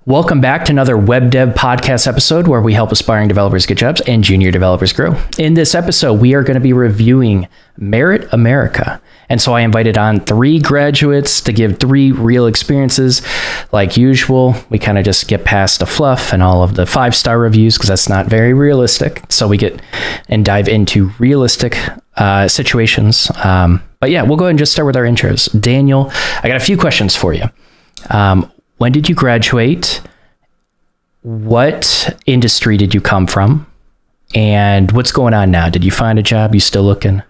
Welcome back to another Web Dev Podcast episode where we help aspiring developers get jobs and junior developers grow. In this episode, we are going to be reviewing Merit America. And so I invited on 3 graduates to give 3 real experiences. Like usual, we kind of just get past the fluff and all of the 5-star reviews because that's not very realistic. So we get and dive into realistic situations. But yeah, we'll go ahead and just start with our intros. Daniel, I got a few questions for you. When did you graduate? What industry did you come from? And what's going on now? Did you find a job? You still looking?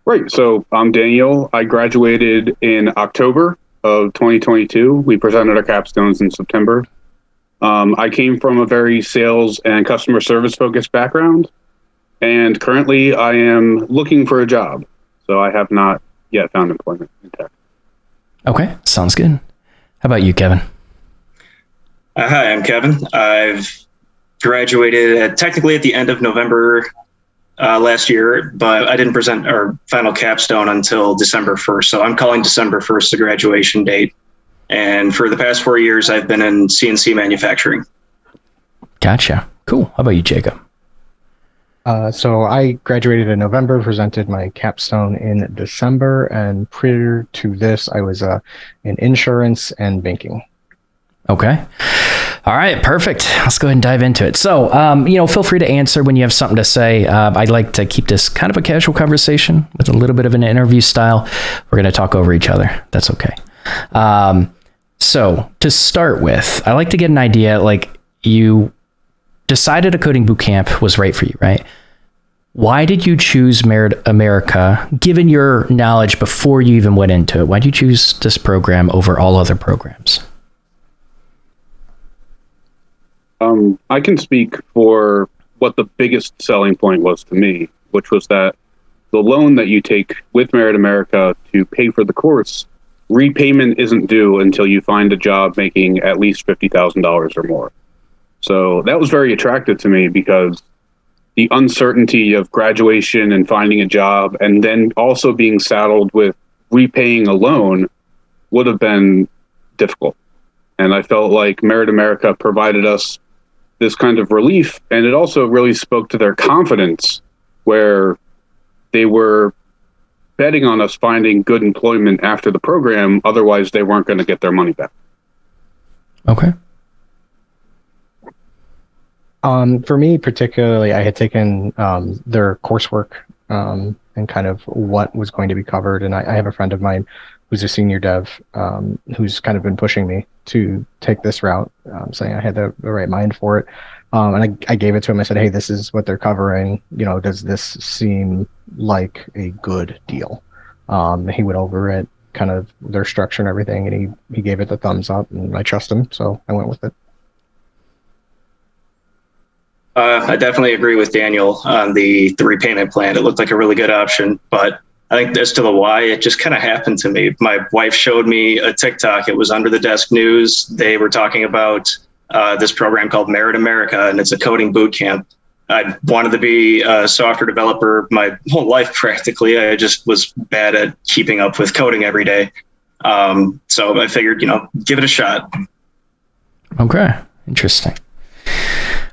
Right. So I'm Daniel. I graduated in October of 2022. We presented our capstones in September. I came from a very sales and customer service focused background. And currently I am looking for a job. So I have not yet found employment in tech. Okay. Sounds good. How about you, Kevin? Hi, I'm Kevin. I've graduated technically at the end of November last year, but I didn't present our final capstone until December 1st. So I'm calling December 1st the graduation date. And for the past 4 years, I've been in CNC manufacturing. Gotcha. Cool. How about you, Jacob? So I graduated in November, presented my capstone in December, and prior to this, I was in insurance and banking. Okay. All right. Perfect. Let's go ahead and dive into it. So, feel free to answer when you have something to say. I'd like to keep this kind of a casual conversation with a little bit of an interview style. We're going to talk over each other. That's okay. So to start with, I like to get an idea, like you decided a coding bootcamp was right for you, right? Why did you choose Merit America, given your knowledge before you even went into it? Why did you choose this program over all other programs? I can speak for what the biggest selling point was to me, which was that the loan that you take with Merit America to pay for the course, repayment isn't due until you find a job making at least $50,000 or more. So that was very attractive to me because the uncertainty of graduation and finding a job and then also being saddled with repaying a loan would have been difficult. And I felt like Merit America provided us this kind of relief, and it also really spoke to their confidence where they were betting on us finding good employment after the program. Otherwise, they weren't going to get their money back. Okay. For me particularly, I had taken their coursework and kind of what was going to be covered. And I have a friend of mine who's a senior dev who's kind of been pushing me to take this route, saying I had the right mind for it. And I gave it to him. I said, hey, this is what they're covering. Does this seem like a good deal? He went over it, kind of their structure and everything, and he gave it the thumbs up, and I trust him, so I went with it. I definitely agree with Daniel on the repayment plan. It looked like a really good option, but I think as to the why, it just kind of happened to me. My wife showed me a TikTok. It was under the desk news. They were talking about this program called Merit America, and it's a coding boot camp. I wanted to be a software developer my whole life, practically. I just was bad at keeping up with coding every day. So I figured, give it a shot. Okay. Interesting.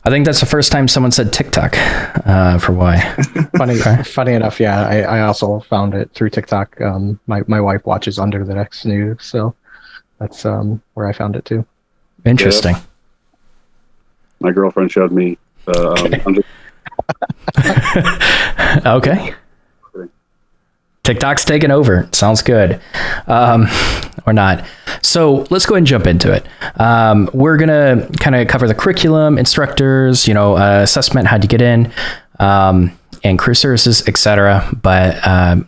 I think that's the first time someone said TikTok for why. Funny enough, yeah. I also found it through TikTok. My wife watches Under the Desk News, so that's where I found it too. Interesting. Yeah. My girlfriend showed me. Okay. TikTok's taken over. Sounds good. Or not. So let's go ahead and jump into it. We're going to kind of cover the curriculum, instructors, assessment, how'd you get in, and career services, etc. But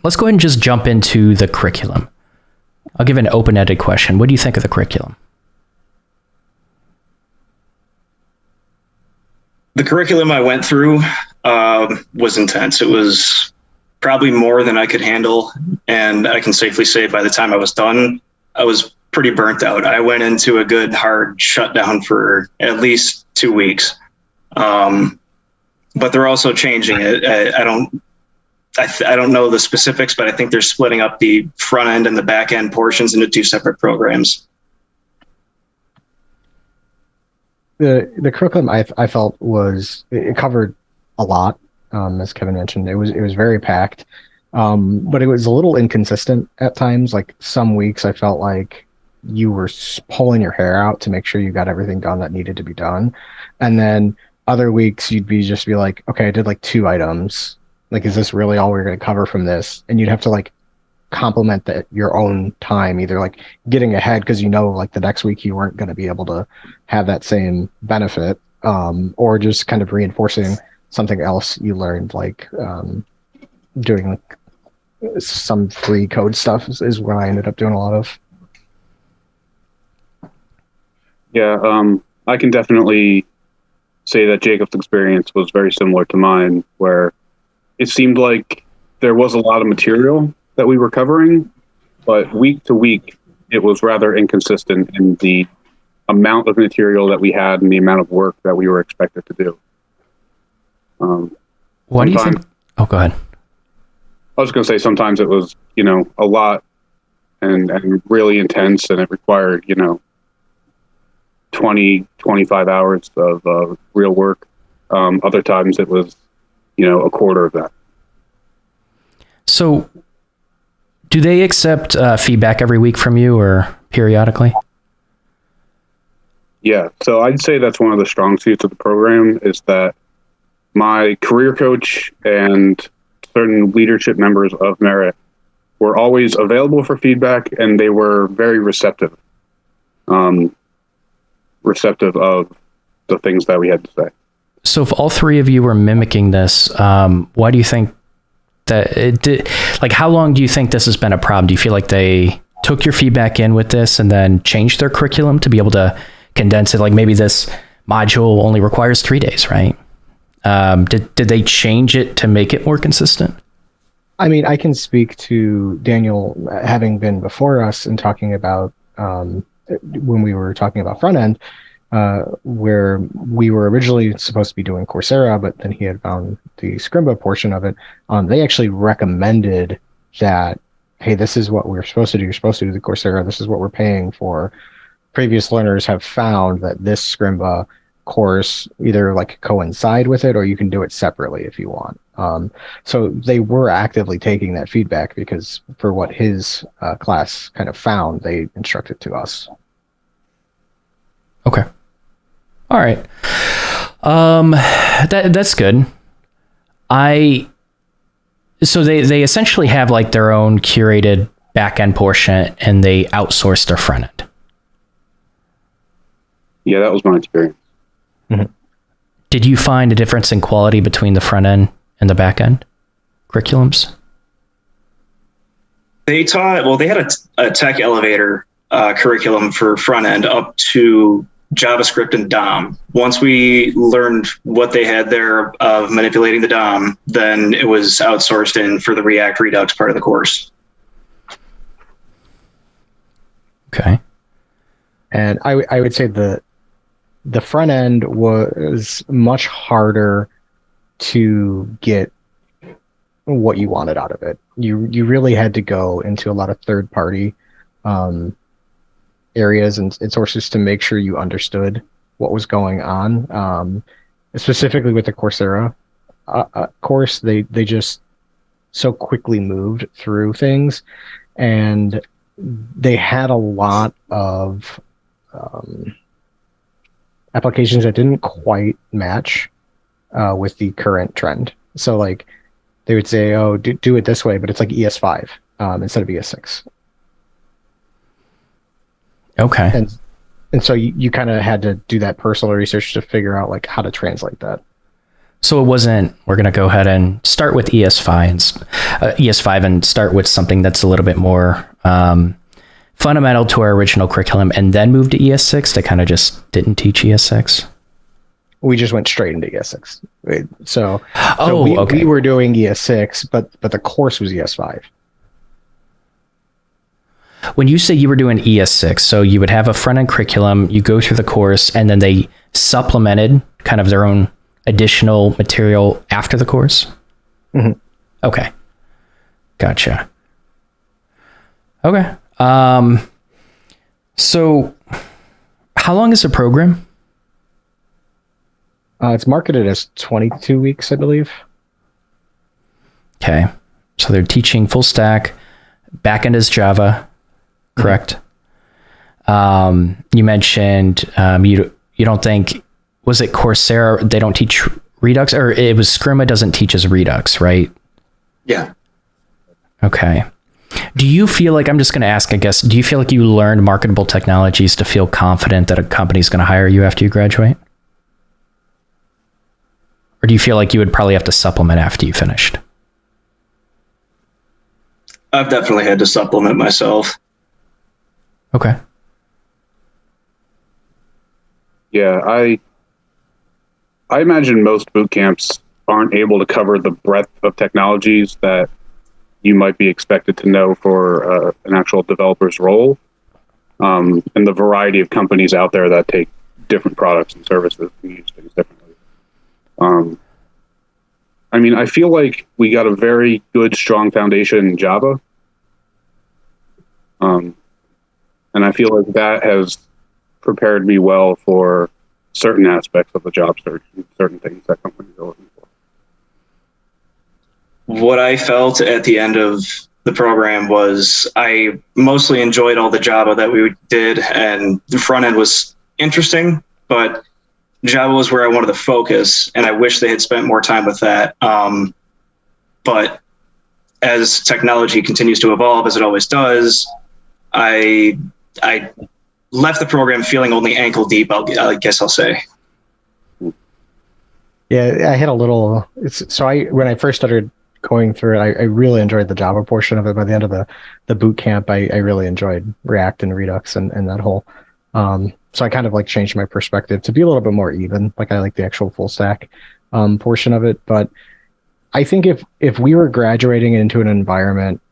let's go ahead and just jump into the curriculum. I'll give an open-ended question. What do you think of the curriculum? The curriculum I went through was intense. It was probably more than I could handle. And I can safely say by the time I was done, I was pretty burnt out. I went into a good hard shutdown for at least 2 weeks. But they're also changing it. I don't know the specifics, but I think they're splitting up the front end and the back end portions into 2 separate programs. the curriculum I felt it covered a lot. As Kevin mentioned, it was very packed, but it was a little inconsistent at times. Like some weeks, I felt like you were pulling your hair out to make sure you got everything done that needed to be done, and then other weeks you'd be like, okay, I did like 2 items. Like, is this really all we're going to cover from this? And you'd have to like complement that your own time, either like getting ahead because like the next week you weren't going to be able to have that same benefit, or just kind of reinforcing something else you learned, like doing like some free code stuff is what I ended up doing a lot of. Yeah, I can definitely say that Jacob's experience was very similar to mine, where it seemed like there was a lot of material that we were covering, but week to week, it was rather inconsistent in the amount of material that we had and the amount of work that we were expected to do. What do you think? Oh, go ahead. I was going to say sometimes it was, a lot and really intense, and it required, 20, 25 hours of real work. Other times it was, a quarter of that. So do they accept feedback every week from you or periodically? Yeah. So I'd say that's one of the strong suits of the program, is that my career coach and certain leadership members of Merit were always available for feedback, and they were very receptive of the things that we had to say. So if all three of you were mimicking this, why do you think that it did? Like, how long do you think this has been a problem? Do you feel like they took your feedback in with this and then changed their curriculum to be able to condense it? Like maybe this module only requires 3 days, right? Did they change it to make it more consistent? I mean, I can speak to Daniel having been before us and talking about when we were talking about front end, where we were originally supposed to be doing Coursera, but then he had found the Scrimba portion of it. They actually recommended that, hey, this is what we're supposed to do. You're supposed to do the Coursera. This is what we're paying for. Previous learners have found that this Scrimba course either like coincide with it, or you can do it separately if you want. So they were actively taking that feedback, because for what his class kind of found, they instructed to us. Okay. All right. That's good. So they essentially have like their own curated back end portion, and they outsource their front end. Yeah, that was my experience. Mm-hmm. Did you find a difference in quality between the front end and the back end curriculums? They had a tech elevator curriculum for front end up to JavaScript and DOM. Once we learned what they had there of manipulating the DOM, then it was outsourced in for the React Redux part of the course. Okay. And I would say the front end was much harder to get what you wanted out of it. You really had to go into a lot of third party areas and sources to make sure you understood what was going on. Specifically with the Coursera course, they just so quickly moved through things, and they had a lot of applications that didn't quite match with the current trend. So like they would say, oh, do it this way, but it's like ES5 instead of ES6. Okay. And so you kind of had to do that personal research to figure out like how to translate that. So it wasn't, we're going to go ahead and start with ES5 and start with something that's a little bit more fundamental to our original curriculum, and then move to ES6. They kind of just didn't teach ES6. We just went straight into ES6. Okay. We were doing ES6, but the course was ES5. When you say you were doing ES6, so you would have a front-end curriculum, you go through the course, and then they supplemented kind of their own additional material after the course? Mm-hmm. Okay. Gotcha. Okay. So how long is the program? It's marketed as 22 weeks, I believe. Okay. So they're teaching full stack, backend is Java, correct? You mentioned you don't think, was it Coursera, they don't teach Redux, or it was Scrimma doesn't teach us Redux, right? Yeah. Okay. Do you feel like, I'm just going to ask, I guess, do you feel like you learned marketable technologies to feel confident that a company's going to hire you after you graduate? Or do you feel like you would probably have to supplement after you finished? I've definitely had to supplement myself. Okay. Yeah, I imagine most boot camps aren't able to cover the breadth of technologies that you might be expected to know for an actual developer's role, and the variety of companies out there that take different products and services and use things differently. I mean, I feel like we got a very good, strong foundation in Java, and I feel like that has prepared me well for certain aspects of the job search and certain things that companies are looking for. What I felt at the end of the program was I mostly enjoyed all the Java that we did, and the front end was interesting, but Java was where I wanted to focus, and I wish they had spent more time with that. But as technology continues to evolve, as it always does, I left the program feeling only ankle deep, I guess I'll say. Yeah, I had a little. When I first started going through it, I really enjoyed the Java portion of it. By the end of the boot camp, I really enjoyed React and Redux and that whole. So I kind of like changed my perspective to be a little bit more even. Like I like the actual full stack portion of it. But I think if we were graduating into an environment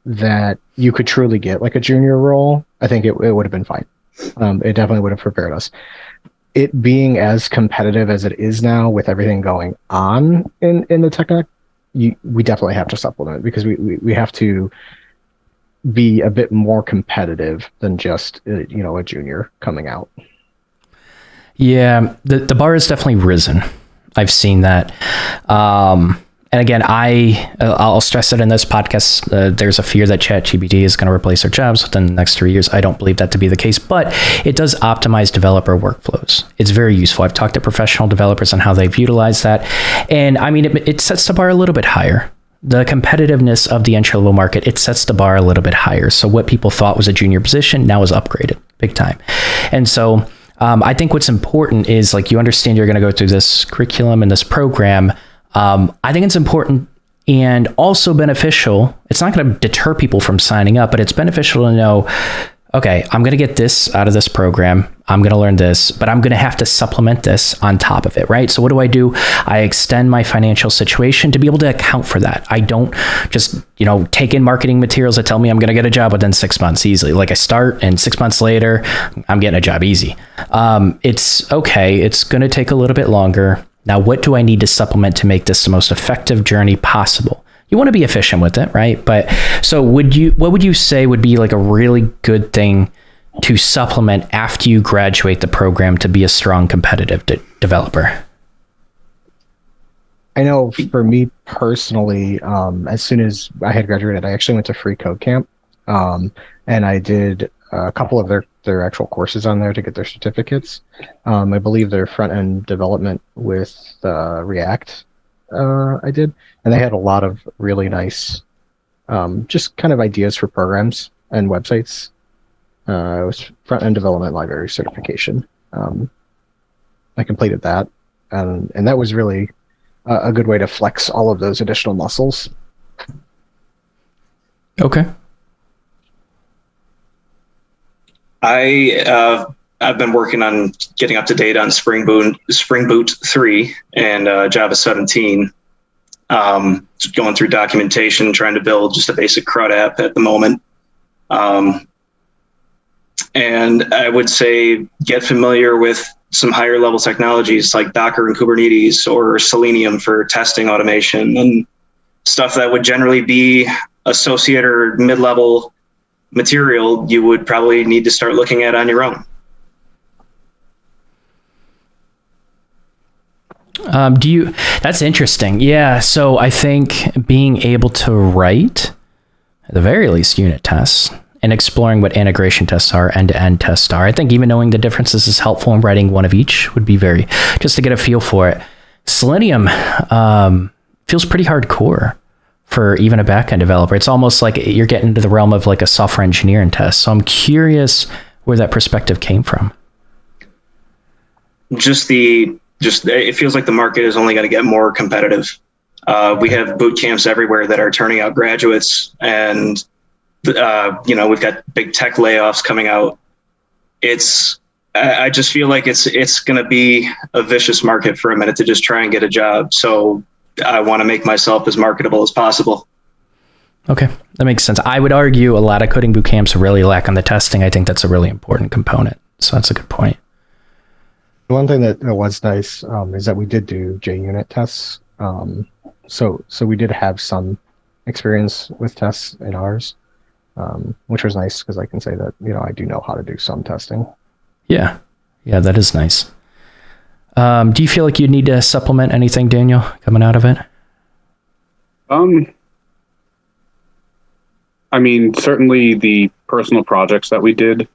that you could truly get like a junior role, I think it would have been fine. It definitely would have prepared us. It being as competitive as it is now with everything going on in the tech, we definitely have to supplement, because we have to be a bit more competitive than just a junior coming out. Yeah, the bar has definitely risen. I've seen that. And again, I'll stress it in this podcast. There's a fear that ChatGPT is going to replace our jobs within the next 3 years. I don't believe that to be the case, but it does optimize developer workflows. It's very useful. I've talked to professional developers on how they've utilized that. And I mean, it sets the bar a little bit higher. The competitiveness of the entry-level market, it sets the bar a little bit higher. So what people thought was a junior position now is upgraded big time. And so I think what's important is, like, you understand you're going to go through this curriculum and this program. I think it's important and also beneficial. It's not going to deter people from signing up, but it's beneficial to know, okay, I'm going to get this out of this program. I'm going to learn this, but I'm going to have to supplement this on top of it, right? So what do? I extend my financial situation to be able to account for that. I don't just, take in marketing materials that tell me I'm going to get a job within 6 months easily. Like I start and 6 months later, I'm getting a job easy. It's okay. It's going to take a little bit longer. Now, what do I need to supplement to make this the most effective journey possible? You want to be efficient with it, right? But so what would you say would be like a really good thing to supplement after you graduate the program to be a strong competitive developer? I know for me personally, as soon as I had graduated, I actually went to Free Code Camp, and I did a couple of their actual courses on there to get their certificates. I believe their front end development with React I did, and they had a lot of really nice just kind of ideas for programs and websites. It was front end development library certification. I completed that, and that was really a good way to flex all of those additional muscles. Okay. I've been working on getting up to date on Spring Boot 3 and Java 17. Just going through documentation, trying to build just a basic CRUD app at the moment. And I would say get familiar with some higher level technologies like Docker and Kubernetes, or Selenium for testing automation, and stuff that would generally be associate or mid-level material you would probably need to start looking at on your own. That's interesting. Yeah. So I think being able to write, at the very least, unit tests and exploring what integration tests are, end-to-end tests are. I think even knowing the differences is helpful, and writing one of each would be just to get a feel for it. Selenium feels pretty hardcore for even a backend developer. It's almost like you're getting into the realm of like a software engineering test. So I'm curious where that perspective came from. It feels like the market is only going to get more competitive. We have boot camps everywhere that are turning out graduates, and we've got big tech layoffs coming out. I just feel like it's going to be a vicious market for a minute to just try and get a job. So I want to make myself as marketable as possible. Okay, that makes sense. I would argue a lot of coding boot camps really lack on the testing. I think that's a really important component. So that's a good point. One thing that was nice is that we did do JUnit tests. So we did have some experience with tests in ours, which was nice because I can say that, I do know how to do some testing. Yeah, that is nice. Do you feel like you need to supplement anything, Daniel, coming out of it? I mean, certainly the personal projects that we did,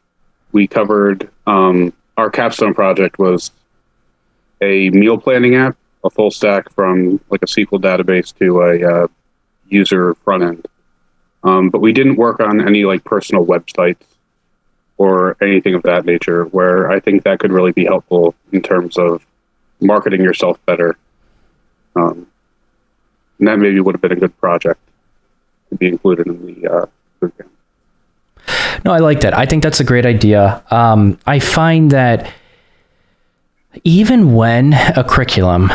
we covered. Our capstone project was a meal planning app, a full stack from like a SQL database to a user front end. But we didn't work on any like personal websites or anything of that nature, where I think that could really be helpful in terms of marketing yourself better. And that maybe would have been a good project to be included in the boot camp. No, I like that. I think that's a great idea. I find that even when a curriculum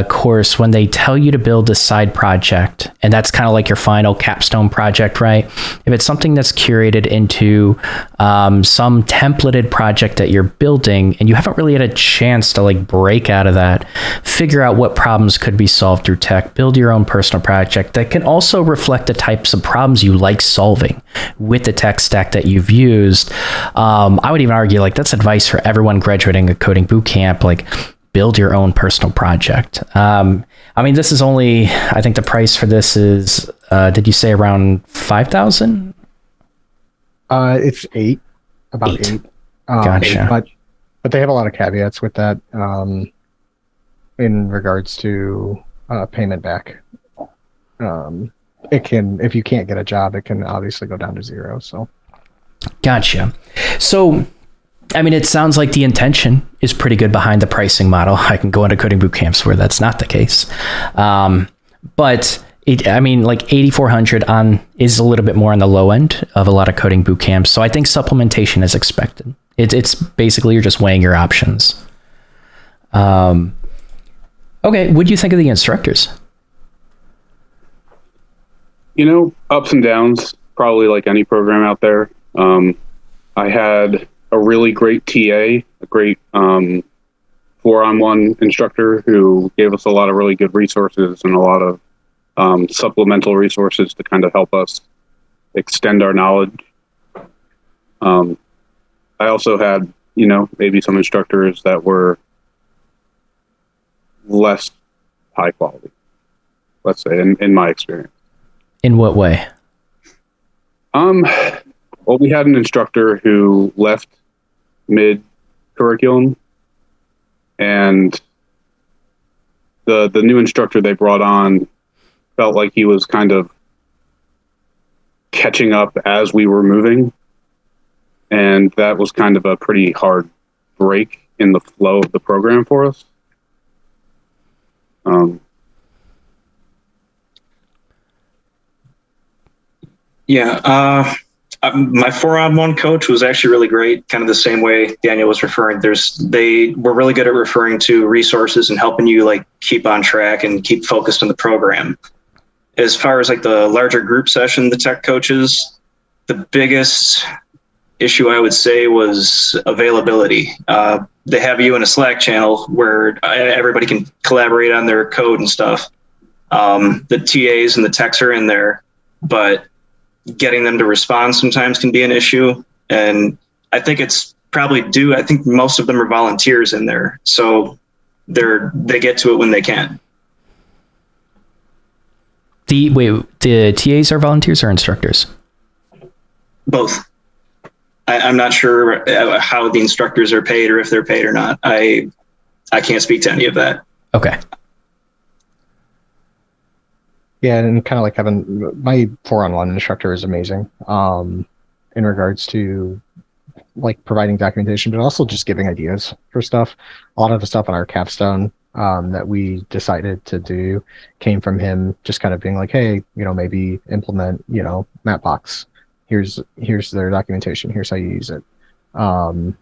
course, when they tell you to build a side project, and that's kind of like your final capstone project, right? If it's something that's curated into some templated project that you're building, and you haven't really had a chance to like break out of that, figure out what problems could be solved through tech, build your own personal project that can also reflect the types of problems you like solving with the tech stack that you've used. I would even argue like that's advice for everyone graduating a coding boot camp. Like, build your own personal project. I mean, this is only, I think the price for this is, did you say around 5,000? It's about eight. Gotcha. But they have a lot of caveats with that in regards to payment back. It can, if you can't get a job, it can obviously go down to zero. So, gotcha. So, I mean, it sounds like the intention is pretty good behind the pricing model. I can go into coding boot camps where that's not the case. But like 8,400 is a little bit more on the low end of a lot of coding boot camps. So I think supplementation is expected. It's basically you're just weighing your options. Okay. What do you think of the instructors? Ups and downs, probably like any program out there. I had a really great TA, a great 4-on-1 instructor who gave us a lot of really good resources and a lot of supplemental resources to kind of help us extend our knowledge. I also had, maybe some instructors that were less high quality, let's say, in my experience. In what way? Well, we had an instructor who left mid-curriculum, and the new instructor they brought on felt like he was kind of catching up as we were moving, and that was kind of a pretty hard break in the flow of the program for us. My 4-on-1 coach was actually really great, kind of the same way Daniel was referring. They were really good at referring to resources and helping you like keep on track and keep focused on the program. As far as like the larger group session, the tech coaches, the biggest issue I would say was availability. They have you in a Slack channel where everybody can collaborate on their code and stuff. The TAs and the techs are in there, but getting them to respond sometimes can be an issue. And I think it's probably due. I think most of them are volunteers in there. So they get to it when they can. The TAs are volunteers or instructors? Both. I'm not sure how the instructors are paid or if they're paid or not. I can't speak to any of that. Okay. Yeah, and kind of like having my 4-on-1 instructor is amazing in regards to like providing documentation, but also just giving ideas for stuff. A lot of the stuff on our capstone that we decided to do came from him just kind of being like, hey, maybe implement, Mapbox. Here's their documentation. Here's how you use it. And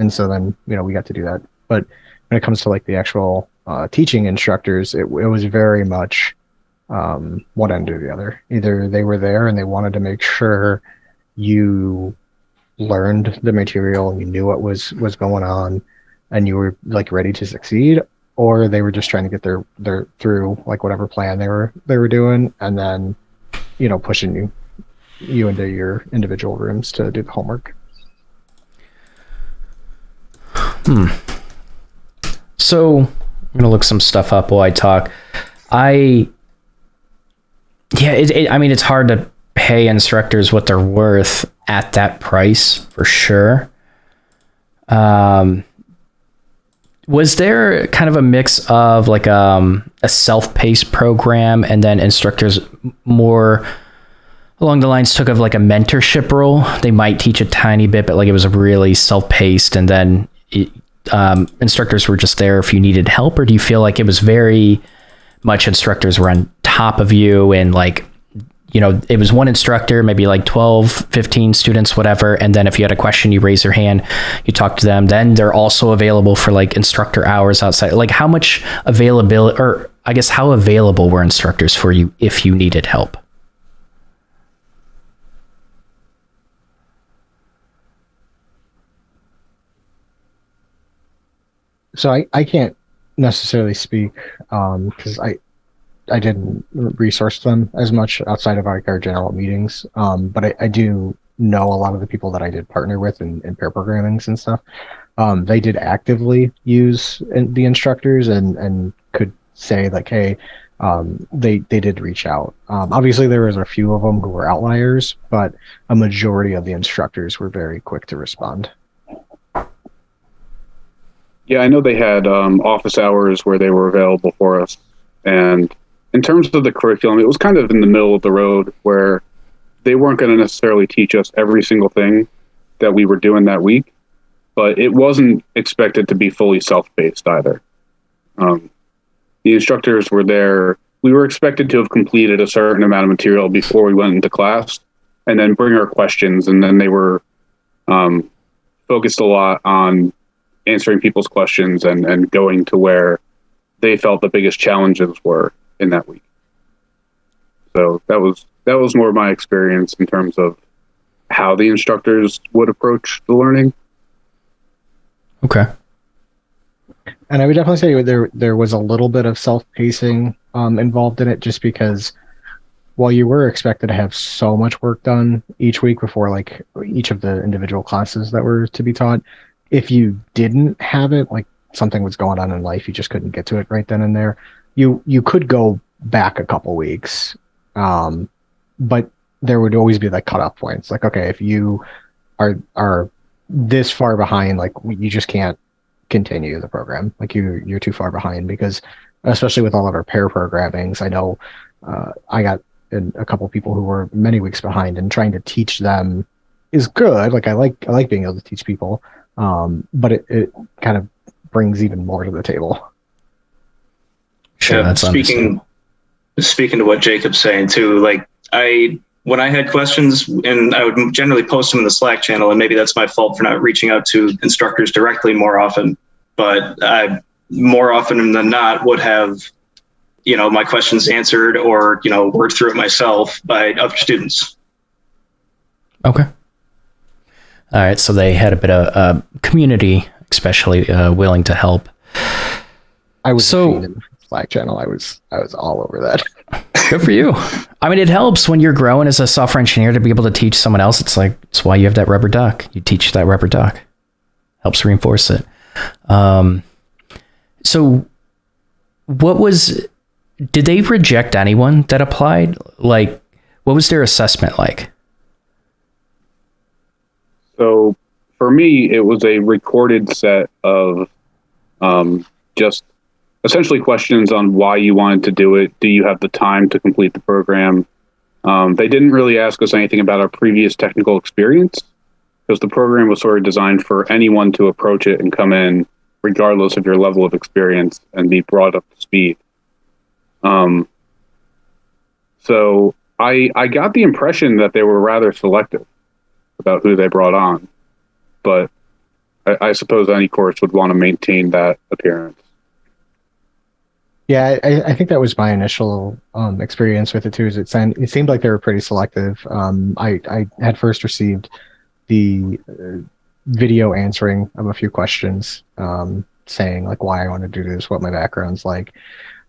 so then, we got to do that. But when it comes to like the actual teaching instructors, it was very much one end or the other. Either they were there and they wanted to make sure you learned the material and you knew what was going on and you were like ready to succeed, or they were just trying to get their through like whatever plan they were doing, and then pushing you into your individual rooms to do the homework. So I'm gonna look some stuff up while I talk. It's hard to pay instructors what they're worth at that price for sure. Was there kind of a mix of like a self-paced program and then instructors more along the lines took of like a mentorship role? They might teach a tiny bit, but like it was really self-paced, and then instructors were just there if you needed help? Or do you feel like it was very much instructors were on top of you and like, it was one instructor, maybe like 12, 15 students, whatever. And then if you had a question, you raise your hand, you talk to them. Then they're also available for like instructor hours outside. Like how much availability, or I guess how available were instructors for you if you needed help? So I can't necessarily speak because I didn't resource them as much outside of our general meetings. But I do know a lot of the people that I did partner with in pair programmings and stuff. They did actively use the instructors and could say like, hey, they did reach out. Obviously, there was a few of them who were outliers, but a majority of the instructors were very quick to respond. Yeah, I know they had office hours where they were available for us. And in terms of the curriculum, it was kind of in the middle of the road where they weren't going to necessarily teach us every single thing that we were doing that week, but it wasn't expected to be fully self-paced either. The instructors were there. We were expected to have completed a certain amount of material before we went into class and then bring our questions. And then they were focused a lot on answering people's questions and going to where they felt the biggest challenges were in that week. So that was more my experience in terms of how the instructors would approach the learning. Okay. And I would definitely say there was a little bit of self-pacing involved in it, just because while you were expected to have so much work done each week before like each of the individual classes that were to be taught, if you didn't have it, like something was going on in life, you just couldn't get to it right then and there, you could go back a couple weeks, but there would always be like cutoff points. Like, okay, if you are this far behind, like you just can't continue the program. Like you're too far behind, because especially with all of our pair programmings, I know I got a couple of people who were many weeks behind, and trying to teach them is good. Like I like being able to teach people, but it kind of brings even more to the table. Sure, that's speaking to what Jacob's saying too, like when I had questions, and I would generally post them in the Slack channel, and maybe that's my fault for not reaching out to instructors directly more often, but I more often than not would have, my questions answered or, worked through it myself by other students. Okay. All right. So they had a bit of community, especially willing to help. I was in the Slack channel. I was all over that. Good for you. I mean, it helps when you're growing as a software engineer to be able to teach someone else. It's why you have that rubber duck. You teach that rubber duck. Helps reinforce it. So did they reject anyone that applied? Like, what was their assessment like? So for me, it was a recorded set of just essentially questions on why you wanted to do it. Do you have the time to complete the program? They didn't really ask us anything about our previous technical experience, because the program was sort of designed for anyone to approach it and come in regardless of your level of experience and be brought up to speed. So I got the impression that they were rather selective about who they brought on, but I suppose any course would want to maintain that appearance. Yeah, I think that was my initial experience with it too. Is it seemed like they were pretty selective. I had first received the video answering of a few questions, saying like why I want to do this, what my background's like,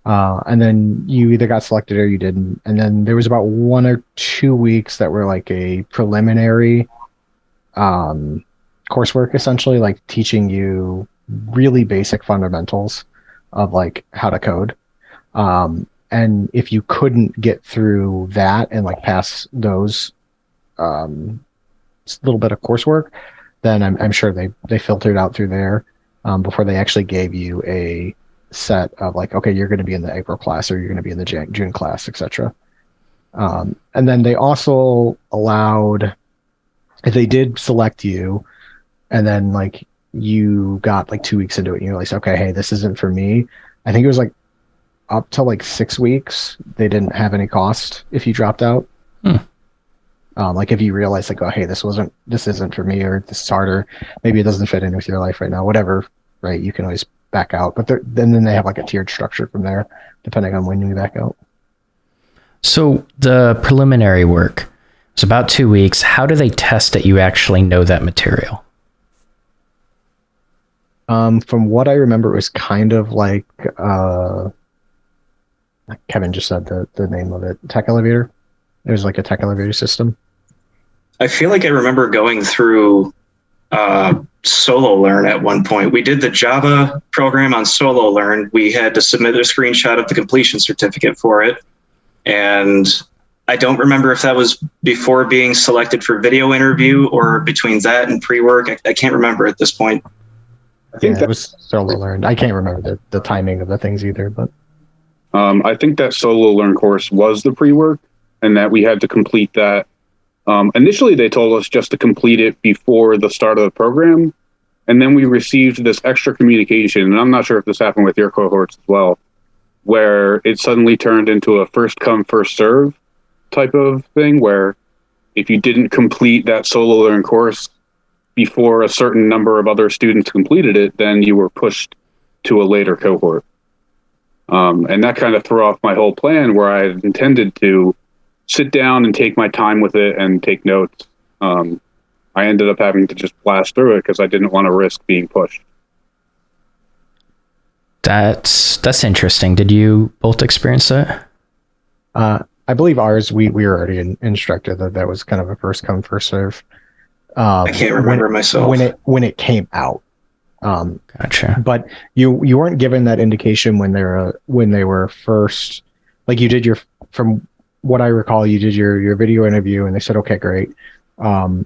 and then you either got selected or you didn't. And then there was about 1 or 2 weeks that were like a preliminary coursework, essentially like teaching you really basic fundamentals of like how to code. And if you couldn't get through that and like pass those little bit of coursework, then I'm sure they filtered out through there before they actually gave you a set of like, okay, you're going to be in the April class or you're going to be in the June class, etc. And then they also allowed, if they did select you and then like you got like 2 weeks into it and you're like, okay, hey, this isn't for me. I think it was like up to like 6 weeks, they didn't have any cost if you dropped out. Like if you realize like, oh, hey, this isn't for me, or this is harder, maybe it doesn't fit in with your life right now, whatever, right? You can always back out. But then they have like a tiered structure from there, depending on when you back out. So the preliminary work is about 2 weeks. How do they test that you actually know that material? From what I remember, it was kind of like Kevin just said the name of it, tech elevator. It was like a tech elevator system. I feel like I remember going through Solo Learn at one point. We did the Java program on Solo Learn. We had to submit a screenshot of the completion certificate for it. And I don't remember if that was before being selected for video interview or between that and pre-work. I can't remember at this point. I think that was Solo Learn. I can't remember the timing of the things either, but I think that Solo Learn course was the pre-work, and that we had to complete that. Initially, they told us just to complete it before the start of the program, and then we received this extra communication, and I'm not sure if this happened with your cohorts as well, where it suddenly turned into a first come, first serve type of thing, where if you didn't complete that Solo Learn course before a certain number of other students completed it, then you were pushed to a later cohort. And that kind of threw off my whole plan, where I had intended to sit down and take my time with it and take notes. I ended up having to just blast through it because I didn't want to risk being pushed. That's interesting. Did you both experience that? I believe ours, we were already instructed that was kind of a first come, first serve. I can't remember myself when it came out. Gotcha. But you weren't given that indication when they were first, like you did from what I recall, you did your video interview and they said, okay, great. We're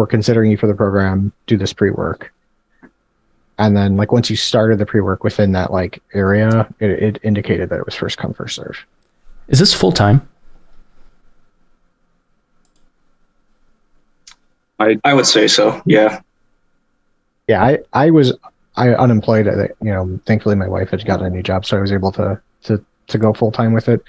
considering you for the program, do this pre-work. And then like once you started the pre-work within that like area, it indicated that it was first come, first serve. Is this full time? I would say so. Yeah. Yeah. I was unemployed. Thankfully my wife had gotten a new job, so I was able to go full time with it.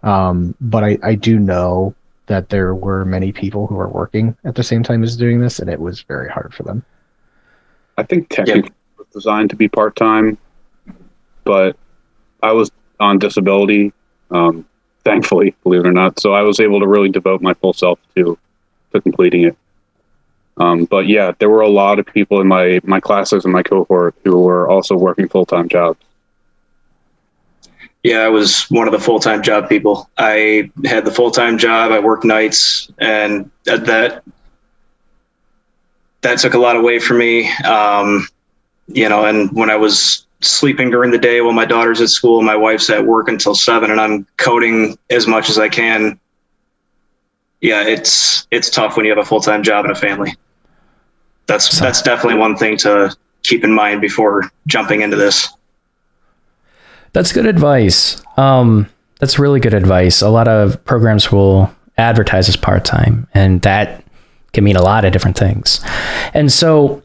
But I do know that there were many people who were working at the same time as doing this, and it was very hard for them. I think technically it was designed to be part-time, but I was on disability, thankfully, believe it or not. So I was able to really devote my full self to completing it. But yeah, there were a lot of people in my classes and my cohort who were also working full-time jobs. Yeah, I was one of the full-time job people. I had the full-time job. I worked nights, and that took a lot away from me. And when I was sleeping during the day while my daughter's at school, my wife's at work until 7, and I'm coding as much as I can. Yeah, it's tough when you have a full-time job and a family. That's definitely one thing to keep in mind before jumping into this. That's good advice. That's really good advice. A lot of programs will advertise as part-time, and that can mean a lot of different things. And so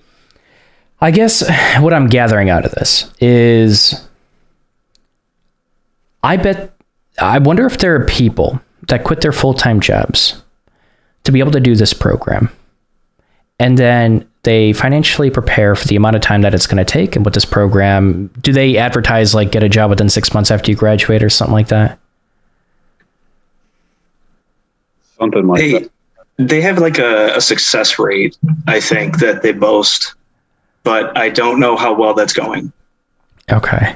I guess what I'm gathering out of this is I wonder if there are people that quit their full-time jobs to be able to do this program, and then they financially prepare for the amount of time that it's going to take. And with this program, do they advertise like get a job within 6 months after you graduate or something like that? Something like that. They have like a success rate, I think, that they boast, but I don't know how well that's going. Okay.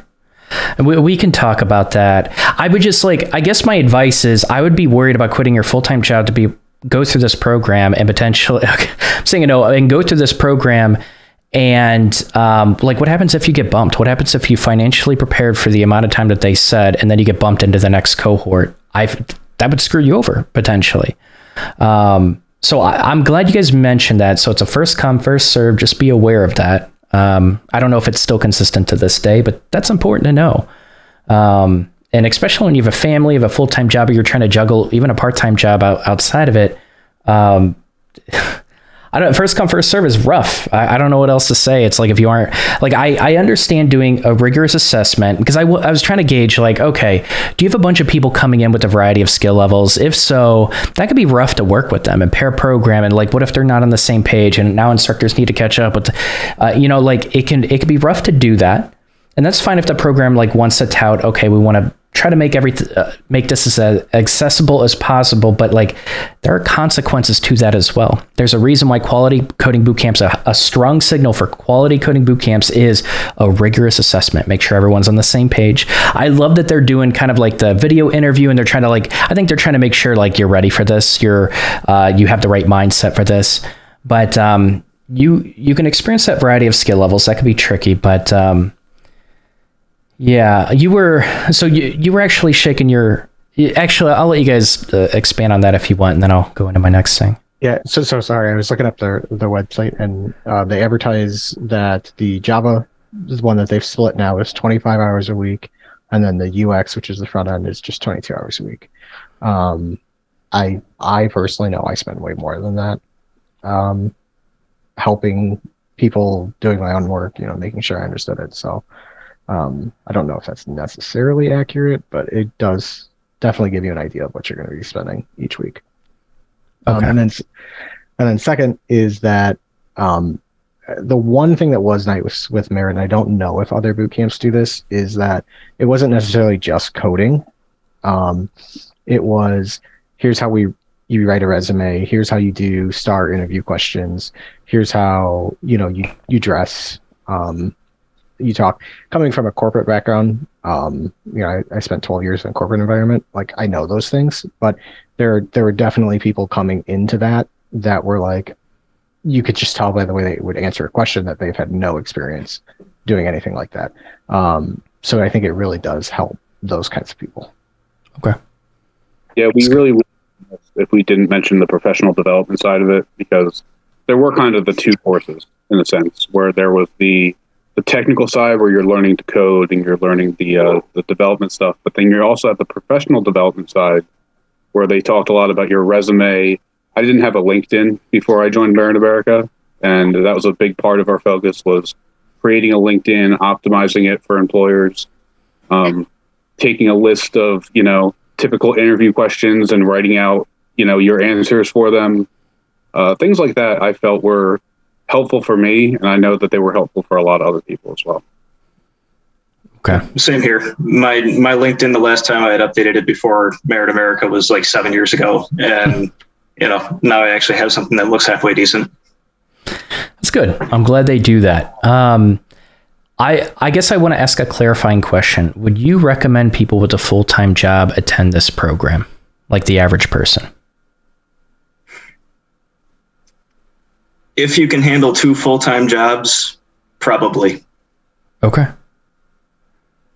And we can talk about that. I would just I guess my advice is I would be worried about quitting your full-time job to go through this program and potentially, I'm saying, and go through this program and what happens if you get bumped? What happens if you financially prepared for the amount of time that they said, and then you get bumped into the next cohort? That would screw you over potentially. So I'm glad you guys mentioned that. So it's a first come, first serve. Just be aware of that. I don't know if it's still consistent to this day, but that's important to know. And especially when you have a family, you have a full-time job, or you're trying to juggle even a part-time job outside of it. First come, first serve is rough. I don't know what else to say. It's like, if you aren't I understand doing a rigorous assessment, because I was trying to gauge okay, do you have a bunch of people coming in with a variety of skill levels? If so, that could be rough to work with them and pair program. And what if they're not on the same page and now instructors need to catch up with, it can be rough to do that. And that's fine if the program wants to tout, okay, we want to try to make this as accessible as possible, but there are consequences to that as well. There's a reason why quality coding boot camps, a strong signal for quality coding boot camps is a rigorous assessment. Make sure everyone's on the same page. I love that they're doing kind of the video interview, and they're trying to I think they're trying to make sure you're ready for this. You have the right mindset for this, but you can experience that variety of skill levels. That can be tricky, but yeah, you were actually shaking your. Actually, I'll let you guys expand on that if you want, and then I'll go into my next thing. Yeah, so sorry. I was looking up their website, and they advertise that the Java is one that they've split now is 25 hours a week, and then the UX, which is the front end, is just 22 hours a week. I personally know I spend way more than that, helping people, doing my own work, making sure I understood it. So. I don't know if that's necessarily accurate, but it does definitely give you an idea of what you're going to be spending each week. Okay. And then second is that the one thing that was nice with Merit, and I don't know if other boot camps do this, is that it wasn't necessarily just coding. It was, here's how you write a resume. Here's how you do star interview questions. Here's how you dress. You talk, coming from a corporate background, I spent 12 years in a corporate environment. I know those things, but there were definitely people coming into that were you could just tell by the way they would answer a question that they've had no experience doing anything like that. So I think it really does help those kinds of people. Okay. Yeah, we really would if we didn't mention the professional development side of it, because there were kind of the two courses in a sense, where there was the technical side where you're learning to code and you're learning the development stuff, but then you're also at the professional development side where they talked a lot about your resume. I didn't have a LinkedIn before I joined Merit America, and that was a big part of our focus, was creating a LinkedIn, optimizing it for employers, taking a list of typical interview questions and writing out your answers for them. Things like that I felt were helpful for me, and I know that they were helpful for a lot of other people as well. Okay. Same here. My LinkedIn, the last time I had updated it before Merit America was 7 years ago, and now I actually have something that looks halfway decent. That's good. I'm glad they do that. I guess I want to ask a clarifying question. Would you recommend people with a full-time job attend this program, like the average person? If you can handle 2 full-time jobs, probably. Okay.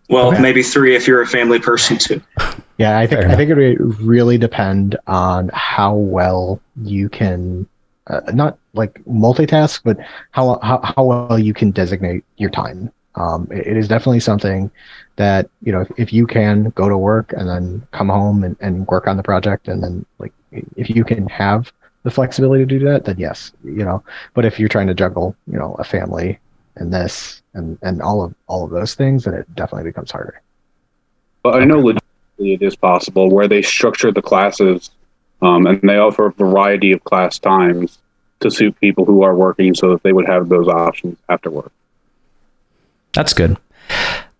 Well, Okay. maybe 3 if you're a family person too. Yeah, Fair I think it would really depend on how well you can not like multitask, but how well you can designate your time. It is definitely something that, you know, if you can go to work and then come home and work on the project, and then like if you can have the flexibility to do that, then yes, you know. But if you're trying to juggle, you know, a family and this and all of those things, then it definitely becomes harder. But I know legitimately it is possible where they structure the classes and they offer a variety of class times to suit people who are working so that they would have those options after work. That's good.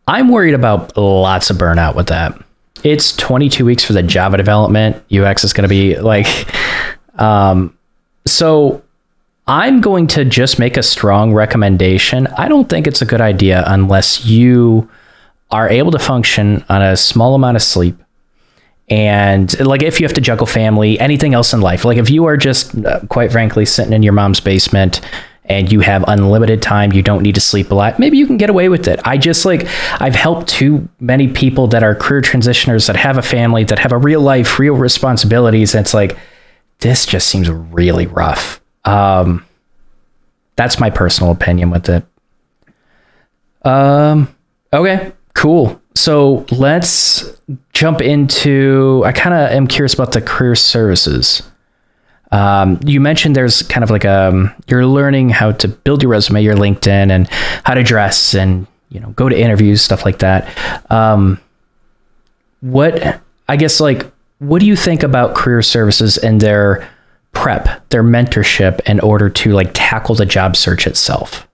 I'm worried about lots of burnout with that. It's 22 weeks for the Java development. UX is going to be like, so I'm going to just make a strong recommendation. I don't think it's a good idea unless you are able to function on a small amount of sleep. And like, if you have to juggle family, anything else in life, like if you are just quite frankly sitting in your mom's basement and you have unlimited time, you don't need to sleep a lot, maybe you can get away with it. I've helped too many people that are career transitioners that have a family, that have a real life, real responsibilities. And it's like, this just seems really rough. That's my personal opinion with it. Okay, cool. So let's jump into, I kind of am curious about the career services. You mentioned there's kind of like you're learning how to build your resume, your LinkedIn, and how to dress and, you know, go to interviews, stuff like that. What do you think about career services and their prep, their mentorship in order to like tackle the job search itself?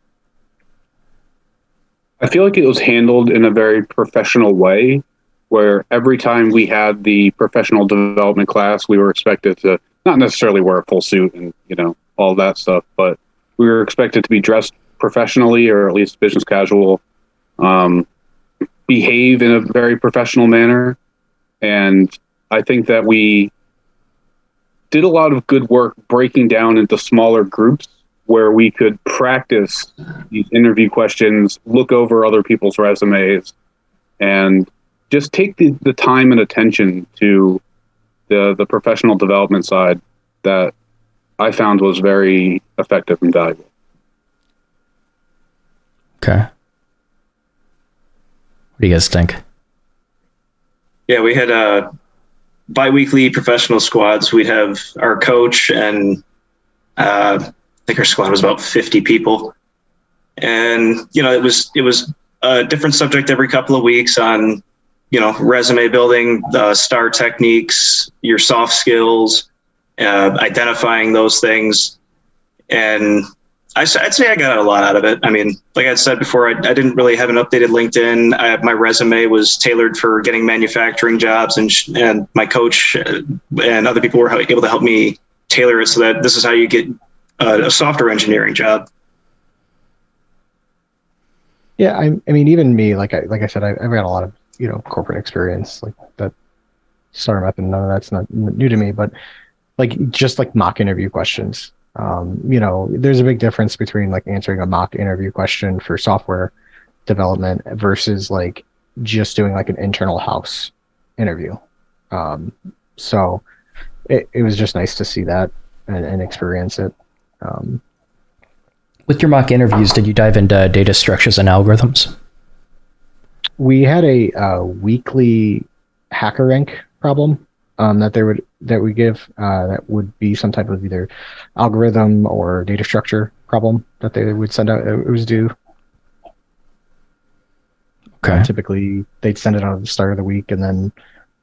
I feel like it was handled in a very professional way, where every time we had the professional development class, we were expected to not necessarily wear a full suit and, you know, all that stuff, but we were expected to be dressed professionally, or at least business casual, behave in a very professional manner. And I think that we did a lot of good work breaking down into smaller groups where we could practice these interview questions, look over other people's resumes, and just take the time and attention to the professional development side that I found was very effective and valuable. Okay. What do you guys think? Yeah, we had bi-weekly professional squads. We'd have our coach and I think our squad was about 50 people. And, you know, it was a different subject every couple of weeks on, you know, resume building, STAR techniques, your soft skills, identifying those things. And I'd say I got a lot out of it. I mean, like I said before, I didn't really have an updated LinkedIn. My resume was tailored for getting manufacturing jobs, and my coach and other people were able to help me tailor it so that this is how you get a software engineering job. Yeah, I mean, even me, like I said, I've got a lot of, you know, corporate experience, like that STAR method. None of that's not new to me, but like just like mock interview questions. You know, there's a big difference between like answering a mock interview question for software development versus like just doing like an internal house interview. So it was just nice to see that and experience it. With your mock interviews, did you dive into data structures and algorithms? We had a weekly hacker rank problem that we give that would be some type of either algorithm or data structure problem that they would send out. It was due. Okay. Typically, they'd send it out at the start of the week, and then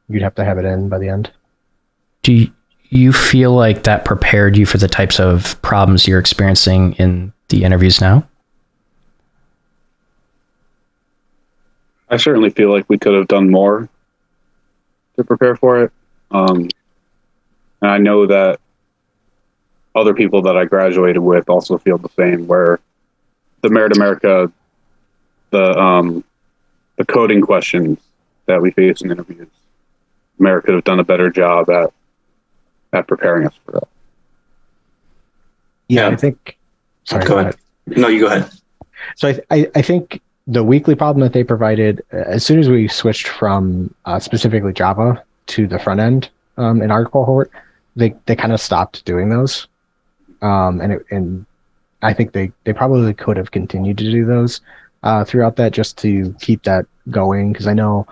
you'd have to have it in by the end. Do you feel like that prepared you for the types of problems you're experiencing in the interviews now? I certainly feel like we could have done more to prepare for it. And I know that other people that I graduated with also feel the same, where the Merit America, the coding questions that we face in interviews, Merit could have done a better job at preparing us for that. Yeah, I think. Sorry, go ahead. No, you go ahead. So I think the weekly problem that they provided, as soon as we switched from specifically Java to the front end in our cohort, they kind of stopped doing those. And I think they probably could have continued to do those throughout that, just to keep that going. Because I know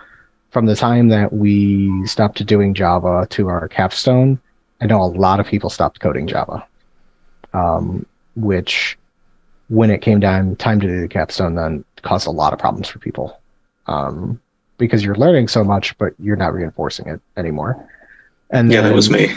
from the time that we stopped doing Java to our capstone, I know a lot of people stopped coding Java, which when it came time to do the capstone, then caused a lot of problems for people, because you're learning so much, but you're not reinforcing it anymore. And yeah, that was me.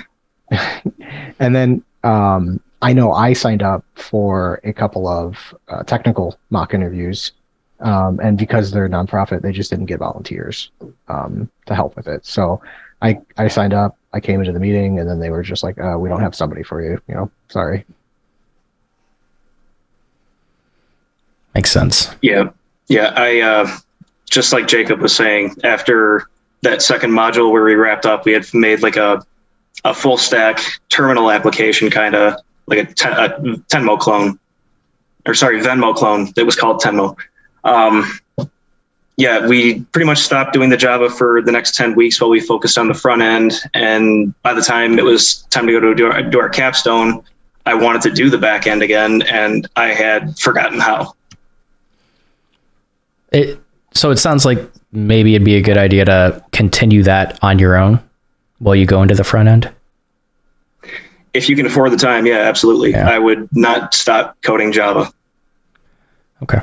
And then I know I signed up for a couple of technical mock interviews, and because they're a nonprofit, they just didn't get volunteers to help with it. So I signed up, I came into the meeting, and then they were just like, we don't have somebody for you, sorry. Makes sense. Yeah. I just like Jacob was saying, after that second module where we wrapped up, we had made like a full stack terminal application, kind of like a Tenmo clone, or sorry, Venmo clone. It was called Tenmo. Yeah, we pretty much stopped doing the Java for the next 10 weeks while we focused on the front end. And by the time it was time to go to do our capstone, I wanted to do the back end again, and I had forgotten how. So it sounds like maybe it'd be a good idea to continue that on your own while you go into the front end. If you can afford the time, yeah, absolutely. Yeah. I would not stop coding Java. Okay.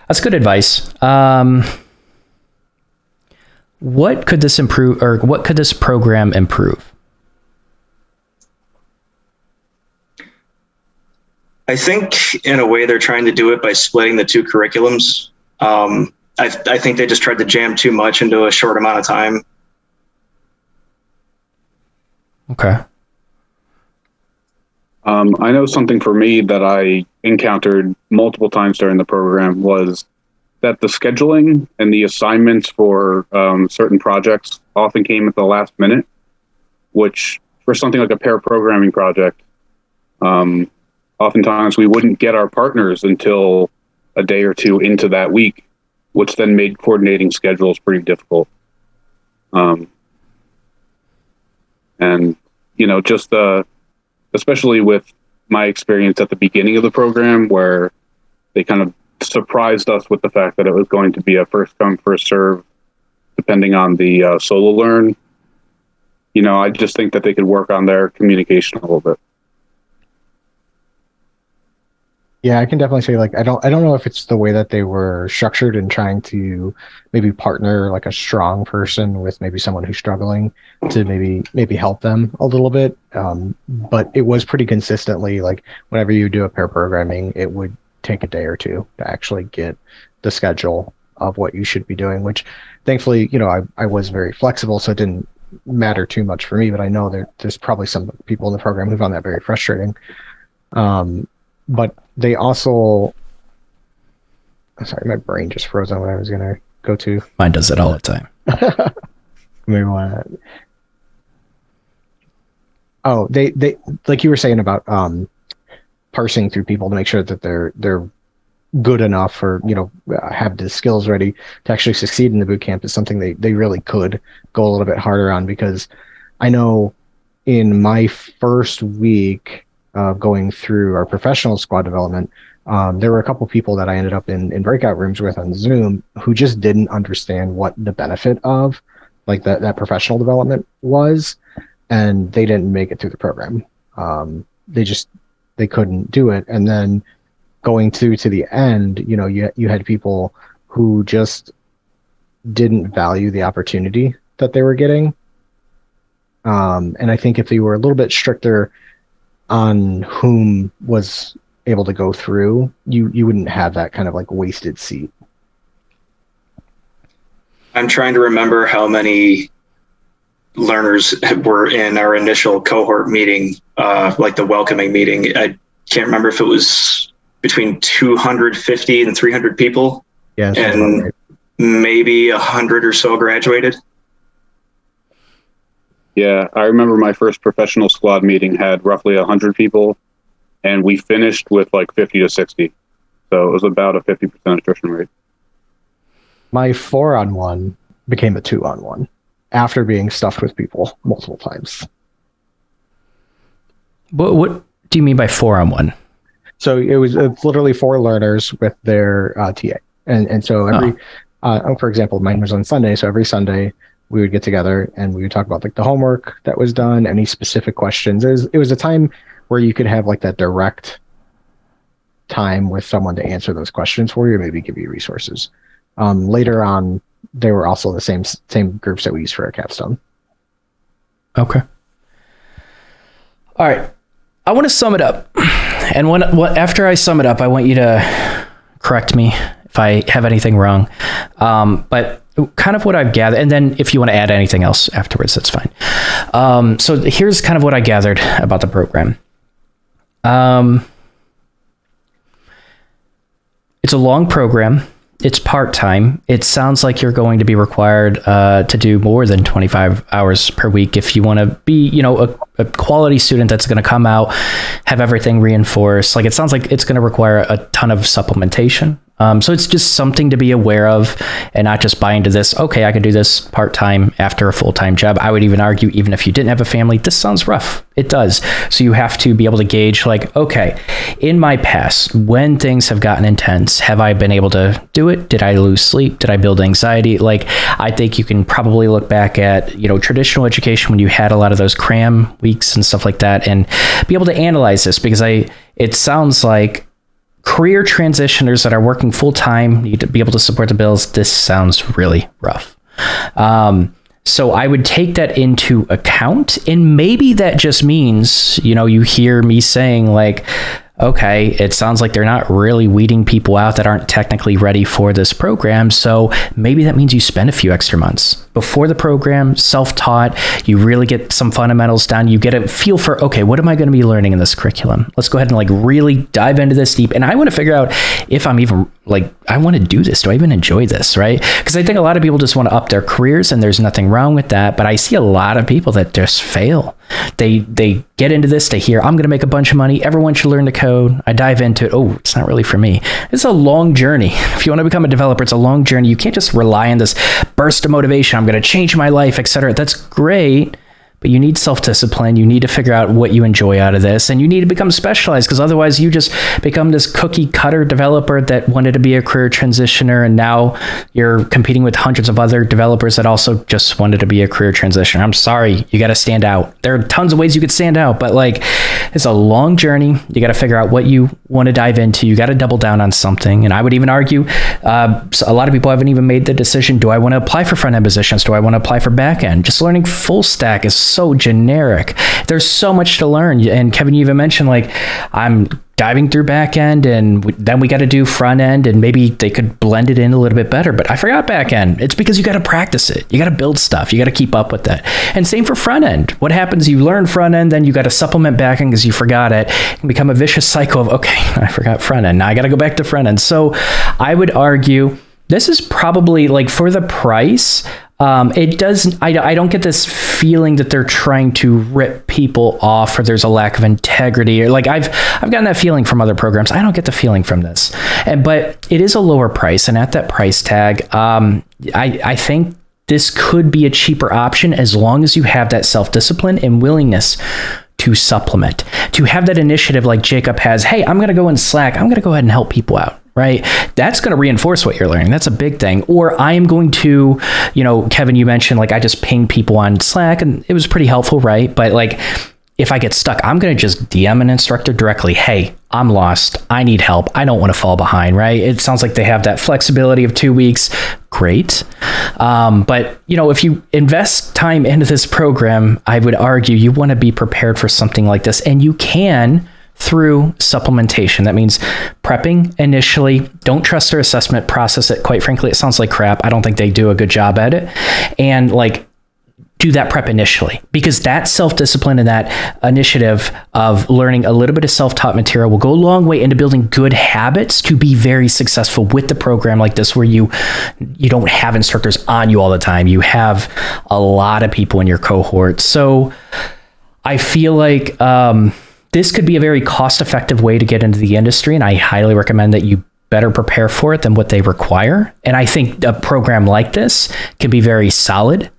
That's good advice. What could this improve, or what could this program improve? I think in a way they're trying to do it by splitting the two curriculums. I think they just tried to jam too much into a short amount of time. Okay. I know something for me that I encountered multiple times during the program was that the scheduling and the assignments for certain projects often came at the last minute, which for something like a pair programming project, oftentimes we wouldn't get our partners until a day or two into that week, which then made coordinating schedules pretty difficult. And, just especially with my experience at the beginning of the program, where they kind of surprised us with the fact that it was going to be a first come, first serve, depending on the solo learn. I just think that they could work on their communication a little bit. Yeah, I can definitely say, like, I don't know if it's the way that they were structured and trying to maybe partner like a strong person with maybe someone who's struggling to maybe help them a little bit. But it was pretty consistently like whenever you do a pair programming, it would take a day or two to actually get the schedule of what you should be doing, which thankfully, I was very flexible, so it didn't matter too much for me, but I know there's probably some people in the program who found that very frustrating. But they also, I'm sorry, my brain just froze on what I was going to go to. Mine does it all the time. Maybe why. Oh, they like you were saying about parsing through people to make sure that they're good enough, or have the skills ready to actually succeed in the boot camp is something they really could go a little bit harder on, because I know in my first week going through our professional squad development, there were a couple people that I ended up in breakout rooms with on Zoom who just didn't understand what the benefit of like that professional development was, and they didn't make it through the program. They couldn't do it. And then going to the end, you had people who just didn't value the opportunity that they were getting. And I think if you were a little bit stricter on whom was able to go through, you wouldn't have that kind of like wasted seat. I'm trying to remember how many learners were in our initial cohort meeting, like the welcoming meeting. I can't remember if it was between 250 and 300 people, and right. Maybe 100 or so graduated. Yeah, I remember my first professional squad meeting had roughly 100 people, and we finished with like 50 to 60. So it was about a 50% attrition rate. my 4-on-1 became a 2-on-1 after being stuffed with people multiple times. What do you mean by 4-on-1? So it's literally 4 learners with their TA. And so for example, mine was on Sunday. So every Sunday we would get together and we would talk about like the homework that was done, any specific questions. It was a time where you could have like that direct time with someone to answer those questions for you, maybe give you resources. Later on, they were also the same groups that we used for our capstone. Okay. All right. I want to sum it up. And after I sum it up, I want you to correct me if I have anything wrong. But kind of what I've gathered, and then if you want to add anything else afterwards, that's fine. So here's kind of what I gathered about the program. It's a long program. It's part-time. It sounds like you're going to be required to do more than 25 hours per week if you want to be, a quality student that's going to come out, have everything reinforced. Like, it sounds like it's going to require a ton of supplementation. So it's just something to be aware of and not just buy into this. Okay, I can do this part-time after a full-time job. I would even argue, even if you didn't have a family, this sounds rough. It does. So you have to be able to gauge like, okay, in my past, when things have gotten intense, have I been able to do it? Did I lose sleep? Did I build anxiety? Like, I think you can probably look back at, traditional education when you had a lot of those cram weeks and stuff like that and be able to analyze this, because it sounds like career transitioners that are working full-time need to be able to support the bills. This sounds really rough. So I would take that into account, and maybe that just means, you hear me saying like, okay, it sounds like they're not really weeding people out that aren't technically ready for this program. So maybe that means you spend a few extra months before the program, self-taught. You really get some fundamentals down. You get a feel for, okay, what am I going to be learning in this curriculum? Let's go ahead and like really dive into this deep. And I want to figure out if I'm even like, I want to do this. Do I even enjoy this? Right? Because I think a lot of people just want to up their careers, and there's nothing wrong with that. But I see a lot of people that just fail. They get into this, they hear, I'm going to make a bunch of money. Everyone should learn to code. I dive into it. Oh, it's not really for me. It's a long journey. If you want to become a developer, it's a long journey. You can't just rely on this burst of motivation. I'm going to change my life, etc. That's great, but you need self-discipline. You need to figure out what you enjoy out of this, and you need to become specialized, because otherwise you just become this cookie cutter developer that wanted to be a career transitioner, and now you're competing with hundreds of other developers that also just wanted to be a career transitioner. I'm sorry, you got to stand out. There are tons of ways you could stand out, but like, it's a long journey. You got to figure out what you want to dive into. You got to double down on something. And I would even argue, a lot of people haven't even made the decision, do I want to apply for front-end positions? Do I want to apply for back-end? Just learning full stack is so generic. There's so much to learn. And Kevin, you even mentioned like, I'm diving through back end, and then we got to do front end, and maybe they could blend it in a little bit better. But I forgot back end. It's because you got to practice it. You got to build stuff. You got to keep up with that. And same for front end. What happens? You learn front end, then you got to supplement back end because you forgot it. It can become a vicious cycle of, okay, I forgot front end. Now I got to go back to front end. So I would argue this is probably like, for the price, it doesn't, I don't get this feeling that they're trying to rip people off, or there's a lack of integrity, or like I've gotten that feeling from other programs. I don't get the feeling from this, but it is a lower price. And at that price tag, I think this could be a cheaper option, as long as you have that self-discipline and willingness to supplement, to have that initiative like Jacob has. Hey, I'm going to go in Slack. I'm going to go ahead and help people out. Right? That's going to reinforce what you're learning. That's a big thing. Or I am going to, Kevin, you mentioned like I just ping people on Slack, and it was pretty helpful, right? But like, if I get stuck, I'm going to just DM an instructor directly. Hey, I'm lost. I need help. I don't want to fall behind, right? It sounds like they have that flexibility of 2 weeks. Great. But if you invest time into this program, I would argue you want to be prepared for something like this, and you can through supplementation. That means prepping initially. Don't trust their assessment process. It, quite frankly, it sounds like crap. I don't think they do a good job at it. And like, do that prep initially, because that self-discipline and that initiative of learning a little bit of self-taught material will go a long way into building good habits to be very successful with the program like this, where you don't have instructors on you all the time. You have a lot of people in your cohort. So I feel like, this could be a very cost-effective way to get into the industry, and I highly recommend that you better prepare for it than what they require. And I think a program like this can be very solid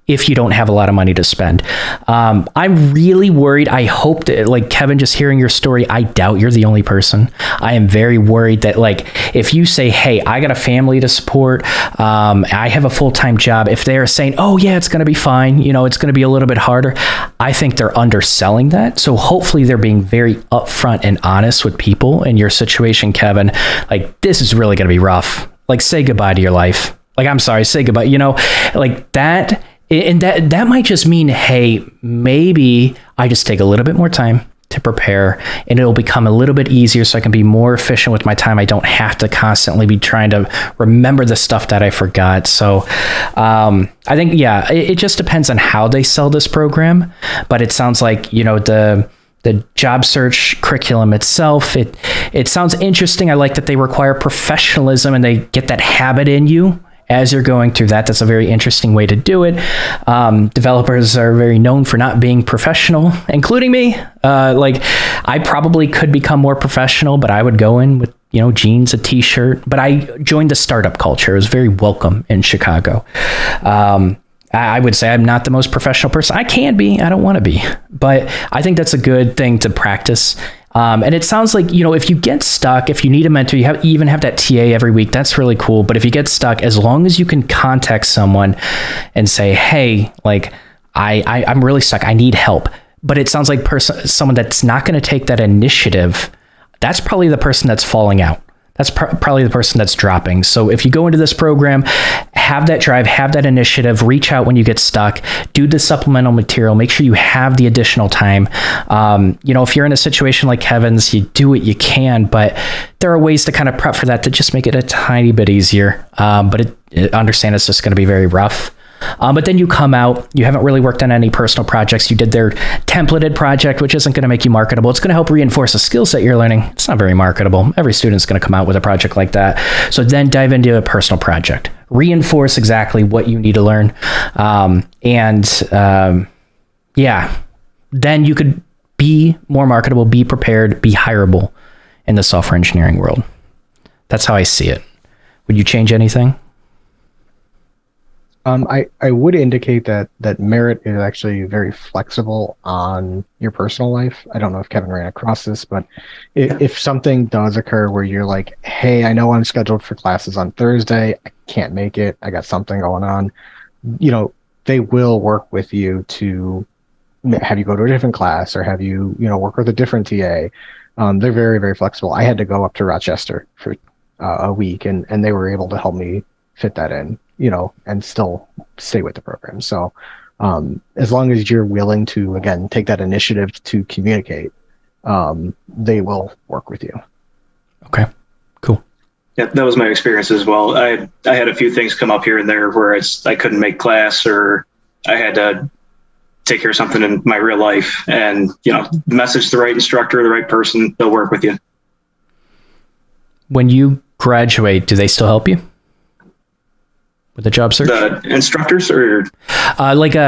if you don't have a lot of money to spend. I'm really worried. I hope that, like Kevin, just hearing your story, I doubt you're the only person. I am very worried that, like, if you say, hey, I got a family to support, I have a full-time job, if they're saying, oh yeah, it's going to be fine, you know, it's going to be a little bit harder, I think they're underselling that. So hopefully they're being very upfront and honest with people in your situation, Kevin. Like, this is really going to be rough. Like, say goodbye to your life. Like, I'm sorry, say goodbye, you know, like that. And that might just mean, hey, maybe I just take a little bit more time to prepare and it'll become a little bit easier so I can be more efficient with my time. I don't have to constantly be trying to remember the stuff that I forgot. So I think, yeah, it just depends on how they sell this program. But it sounds like, you know, the job search curriculum itself, it sounds interesting. I like that they require professionalism and they get that habit in you as you're going through that. That's a very interesting way to do it. Developers are very known for not being professional, including me. Like, I probably could become more professional, but I would go in with, you know, jeans, a t-shirt. But I joined the startup culture. It was very welcome in Chicago. I would say I'm not the most professional person. I can be. I don't want to be. But I think that's a good thing to practice. And it sounds like, you know, if you get stuck, if you need a mentor, you even have that TA every week. That's really cool. But if you get stuck, as long as you can contact someone and say, hey, like, I'm really stuck, I need help. But it sounds like someone that's not going to take that initiative, that's probably the person that's falling out. That's probably the person that's dropping. So if you go into this program, have that drive, have that initiative, reach out when you get stuck, do the supplemental material, make sure you have the additional time. You know, if you're in a situation like Kevin's, you do what you can, but there are ways to kind of prep for that to just make it a tiny bit easier. But understand it's just going to be very rough. But then you come out, you haven't really worked on any personal projects. You did their templated project, which isn't going to make you marketable. It's going to help reinforce a skill set you're learning. It's not very marketable. Every student's going to come out with a project like that. So then dive into a personal project. Reinforce exactly what you need to learn. Yeah, then you could be more marketable, be prepared, be hireable in the software engineering world. That's how I see it. Would you change anything? I would indicate that merit is actually very flexible on your personal life. I don't know if Kevin ran across this, but if something does occur where you're like, hey, I know I'm scheduled for classes on Thursday, I can't make it, I got something going on, you know, they will work with you to have you go to a different class or have you, you know, work with a different TA. They're very, very flexible. I had to go up to Rochester for a week and they were able to help me fit that in, you know, and still stay with the program. So as long as you're willing to, again, take that initiative to communicate, they will work with you. Okay, cool. Yeah, that was my experience as well. I had a few things come up here and there where I couldn't make class or I had to take care of something in my real life, and, you know, message the right instructor, the right person, they'll work with you. When you graduate, do they still help you with the job search? The instructors or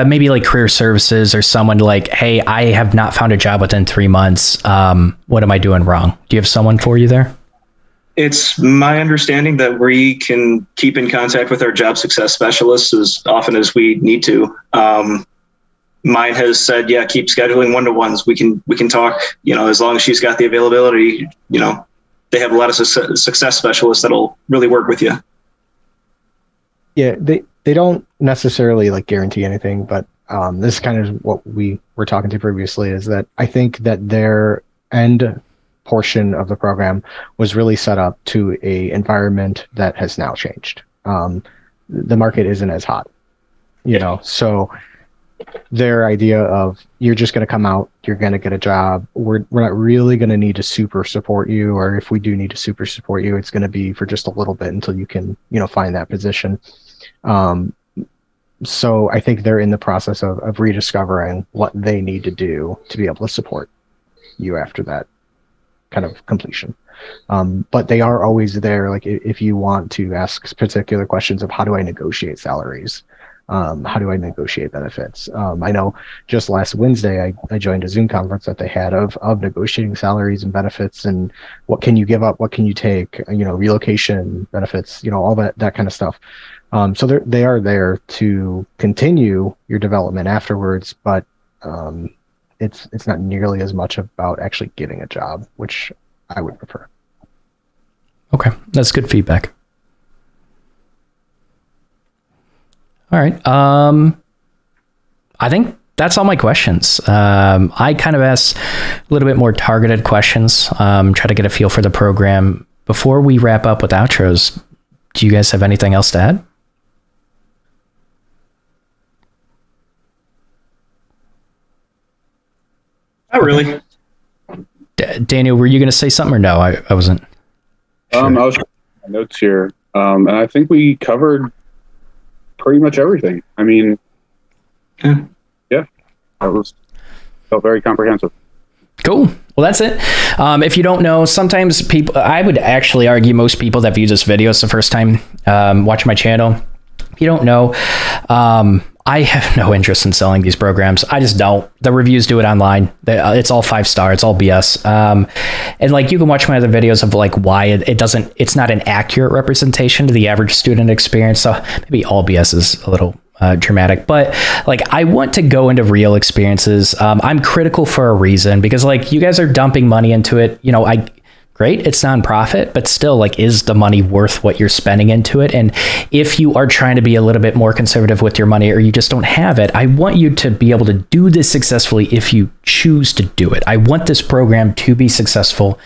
maybe like career services or someone like, hey, I have not found a job within 3 months. What am I doing wrong? Do you have someone for you there? It's my understanding that we can keep in contact with our job success specialists as often as we need to. Mine has said, yeah, keep scheduling one-to-ones. We can talk, you know, as long as she's got the availability, you know, they have a lot of success specialists that'll really work with you. Yeah, they don't necessarily like guarantee anything, but this is kind of what we were talking to previously, is that I think that their end portion of the program was really set up to a environment that has now changed. The market isn't as hot, you know, so their idea of you're just going to come out, you're going to get a job, we're not really going to need to super support you, or if we do need to super support you, it's going to be for just a little bit until you can, you know, find that position. So I think they're in the process of rediscovering what they need to do to be able to support you after that kind of completion. But they are always there. Like if you want to ask particular questions of how do I negotiate salaries, How do I negotiate benefits? I know just last Wednesday, I joined a Zoom conference that they had of negotiating salaries and benefits, and what can you give up, what can you take, relocation benefits, all that kind of stuff. So they are there to continue your development afterwards, but it's not nearly as much about actually getting a job, which I would prefer. Okay, that's good feedback. All right. I think that's all my questions. I kind of asked a little bit more targeted questions, try to get a feel for the program. Before we wrap up with outros, do you guys have anything else to add? Not really. Daniel, were you going to say something or no? I wasn't. Sure. I was my notes here, and I think we covered pretty much everything. I mean, yeah, that felt very comprehensive. Cool. Well, that's it. If you don't know, sometimes people, I would actually argue most people that view this video, it's the first time watching my channel. If you don't know, I have no interest in selling these programs. I just don't. The reviews do it online. It's all 5-star. It's all BS. And like, you can watch my other videos of like why it's not an accurate representation to the average student experience. So maybe all BS is a little dramatic, but like, I want to go into real experiences. I'm critical for a reason, because like, you guys are dumping money into it. Great, it's nonprofit, but still, like, is the money worth what you're spending into it? And if you are trying to be a little bit more conservative with your money, or you just don't have it, I want you to be able to do this successfully if you choose to do it. I want this program to be successful,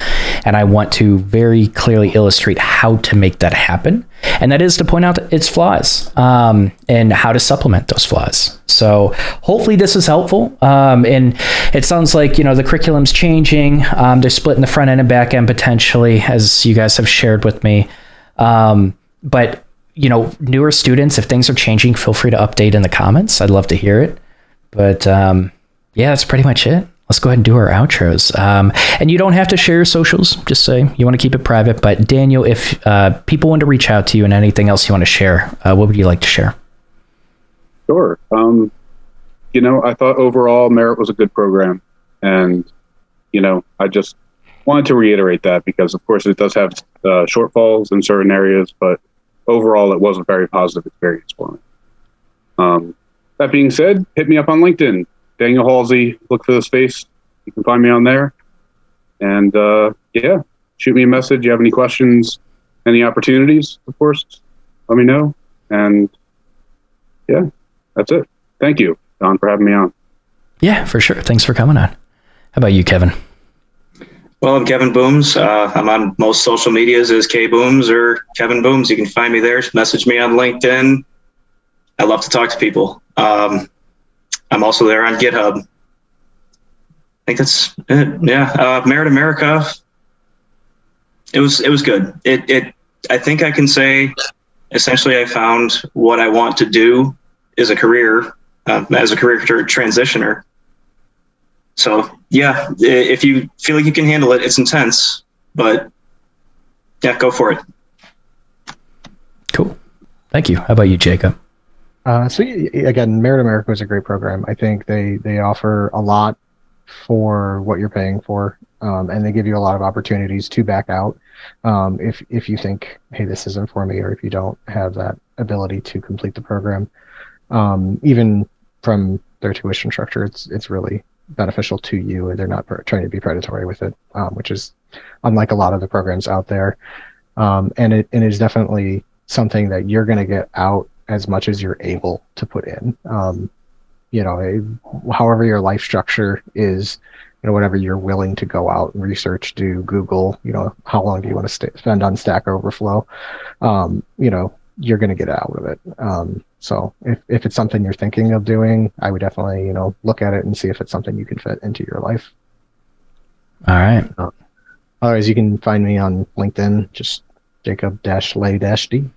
and I want to very clearly illustrate how to make that happen. And that is to point out its flaws, and how to supplement those flaws. So hopefully this is helpful. And it sounds like, the curriculum's changing. They're splitting the front end and back end potentially, as you guys have shared with me. But, newer students, if things are changing, feel free to update in the comments. I'd love to hear it. But yeah, that's pretty much it. Let's go ahead and do our outros. And you don't have to share your socials. Just say you want to keep it private. But Daniel, if people want to reach out to you and anything else you want to share, what would you like to share? Sure. I thought overall Merit was a good program. And, I just wanted to reiterate that, because of course it does have shortfalls in certain areas, but overall it was a very positive experience for me. That being said, hit me up on LinkedIn. Daniel Halsey, look for this face. You can find me on there. And yeah, shoot me a message. You have any questions, any opportunities, of course, let me know. And yeah, that's it. Thank you, Don, for having me on. Yeah, for sure. Thanks for coming on. How about you, Kevin? Well, I'm Kevin Booms. I'm on most social medias as K Booms or Kevin Booms. You can find me there. Message me on LinkedIn. I love to talk to people. I'm also there on GitHub. I think that's it. Yeah. Merit America. It was good. I think I can say essentially I found what I want to do as a career transitioner. So yeah, if you feel like you can handle it, it's intense, but yeah, go for it. Cool. Thank you. How about you, Jacob? So again, Merit America is a great program. I think they offer a lot for what you're paying for, and they give you a lot of opportunities to back out if you think, hey, this isn't for me, or if you don't have that ability to complete the program. Even from their tuition structure, it's really beneficial to you, and they're not trying to be predatory with it, which is unlike a lot of the programs out there. And it is definitely something that you're going to get out as much as you're able to put in. However your life structure is, whatever you're willing to go out and research, do Google, how long do you want to spend on Stack Overflow? You're going to get out of it. So if it's something you're thinking of doing, I would definitely, look at it and see if it's something you can fit into your life. All right. Otherwise, you can find me on LinkedIn, just Jacob-Lay-D.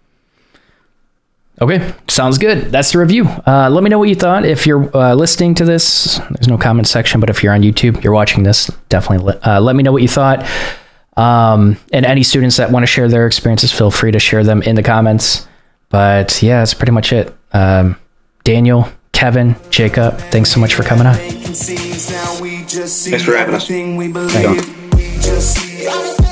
Okay, sounds good. That's the review. Let me know what you thought. If you're listening to this, there's no comment section, but if you're on YouTube, you're watching this, definitely let me know what you thought. And any students that want to share their experiences, feel free to share them in the comments. But yeah, that's pretty much it. Daniel, Kevin, Jacob, thanks so much for coming on. Thanks for having us. Thank you.